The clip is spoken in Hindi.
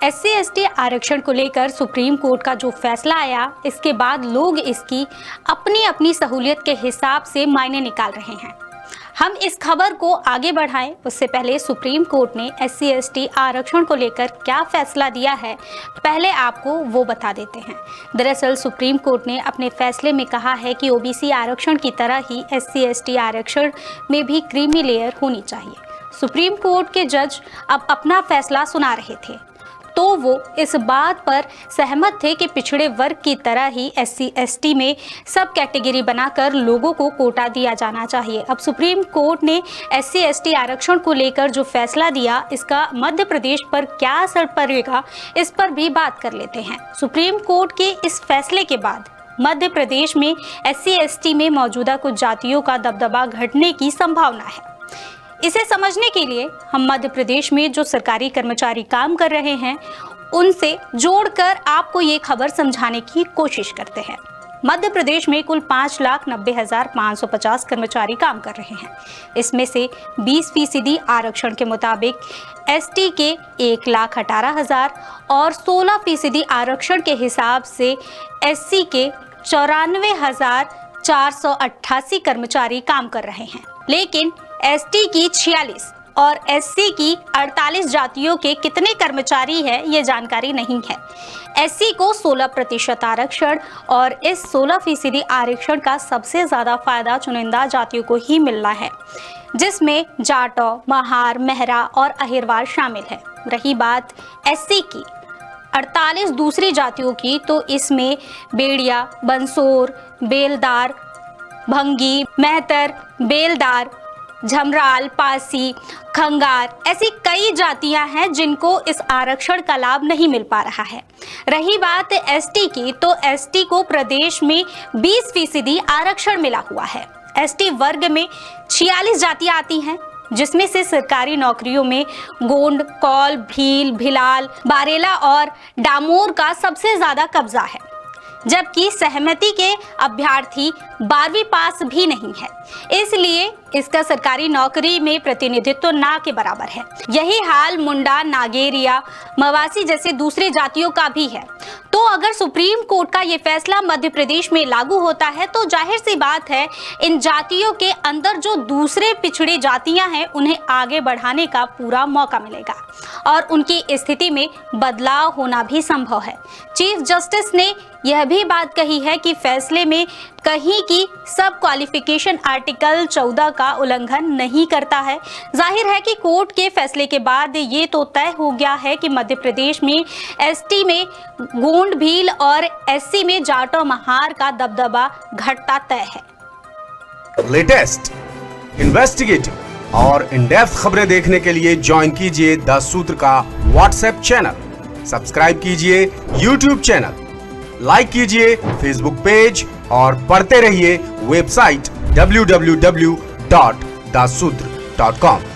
SC/ST आरक्षण को लेकर सुप्रीम कोर्ट का जो फैसला आया, इसके बाद लोग इसकी अपनी अपनी सहूलियत के हिसाब से मायने निकाल रहे हैं। हम इस खबर को आगे बढ़ाएं उससे पहले सुप्रीम कोर्ट ने SC/ST आरक्षण को लेकर क्या फैसला दिया है, पहले आपको वो बता देते हैं। दरअसल सुप्रीम कोर्ट ने अपने फैसले में कहा है कि OBC आरक्षण की तरह ही SC/ST आरक्षण में भी क्रीमी लेयर होनी चाहिए। सुप्रीम कोर्ट के जज अब अपना फैसला सुना रहे थे तो वो इस बात पर सहमत थे कि पिछड़े वर्ग की तरह ही SC/ST में सब कैटेगरी बनाकर लोगों को कोटा दिया जाना चाहिए। अब सुप्रीम कोर्ट ने SC/ST आरक्षण को लेकर जो फैसला दिया, इसका मध्य प्रदेश पर क्या असर पड़ेगा, इस पर भी बात कर लेते हैं। सुप्रीम कोर्ट के इस फैसले के बाद मध्य प्रदेश में SC/ST में मौजूदा कुछ जातियों का दबदबा घटने की संभावना है। इसे समझने के लिए हम मध्य प्रदेश में जो सरकारी कर्मचारी काम कर रहे हैं उनसे जोड़कर आपको ये खबर समझाने की कोशिश करते हैं। मध्य प्रदेश में कुल 5,90,550 कर्मचारी काम कर रहे हैं। इसमें से 20% आरक्षण के मुताबिक ST के 1,18,000 और 16% आरक्षण के हिसाब से SC के 94,488 कर्मचारी काम कर रहे हैं। लेकिन ST की 46 और SC की 48 जातियों के कितने कर्मचारी हैं, ये जानकारी नहीं है। SC को 16% आरक्षण और इस 16% आरक्षण का सबसे ज्यादा फायदा चुनिंदा जातियों को ही मिलना है, जिसमें जाटो, महार, मेहरा और अहिरवार शामिल है। रही बात SC की 48 दूसरी जातियों की, तो इसमें बेड़िया, बंसोर, बेलदार, भंगी, मेहतर, बेलदार, झमराल, पासी, खंगार, ऐसी कई जातियां हैं जिनको इस आरक्षण का लाभ नहीं मिल पा रहा है। रही बात ST की, तो ST को प्रदेश में 20% आरक्षण मिला हुआ है। ST वर्ग में 46 जातियां आती हैं, जिसमें से सरकारी नौकरियों में गोंड, कौल, भील, भिलाल, बारेला और डामोर का सबसे ज्यादा कब्जा है, जबकि सहमति के अभ्यर्थी 12वीं पास भी नहीं है, इसलिए इसका सरकारी नौकरी में प्रतिनिधित्व ना के बराबर है। यही हाल मुंडा, नागेरिया, मवासी जैसे दूसरी जातियों का भी है। तो अगर सुप्रीम कोर्ट का ये फैसला मध्य प्रदेश में लागू होता है तो जाहिर सी बात है इन जातियों के अंदर जो दूसरे पिछड़ी जातियां हैं उन्हें आगे बढ़ाने का पूरा मौका मिलेगा और उनकी स्थिति में बदलाव होना भी संभव है। चीफ जस्टिस ने यह भी बात कही है कि फैसले में कहीं की सब क्वालिफिकेशन आर्टिकल 14 का उल्लंघन नहीं करता है। जाहिर है कि कोर्ट के फैसले के बाद ये तो तय हो गया है कि मध्य प्रदेश में ST में गोंड, भील और SC में जाटो, महार का दबदबा घटता तय है। लेटेस्ट, इन्वेस्टिगेटिव और इन डेप्थ खबरें देखने के लिए ज्वाइन कीजिए द सूत्र का व्हाट्सएप चैनल, सब्सक्राइब कीजिए YouTube चैनल, लाइक कीजिए फेसबुक पेज और पढ़ते रहिए वेबसाइट www.dasudr.com।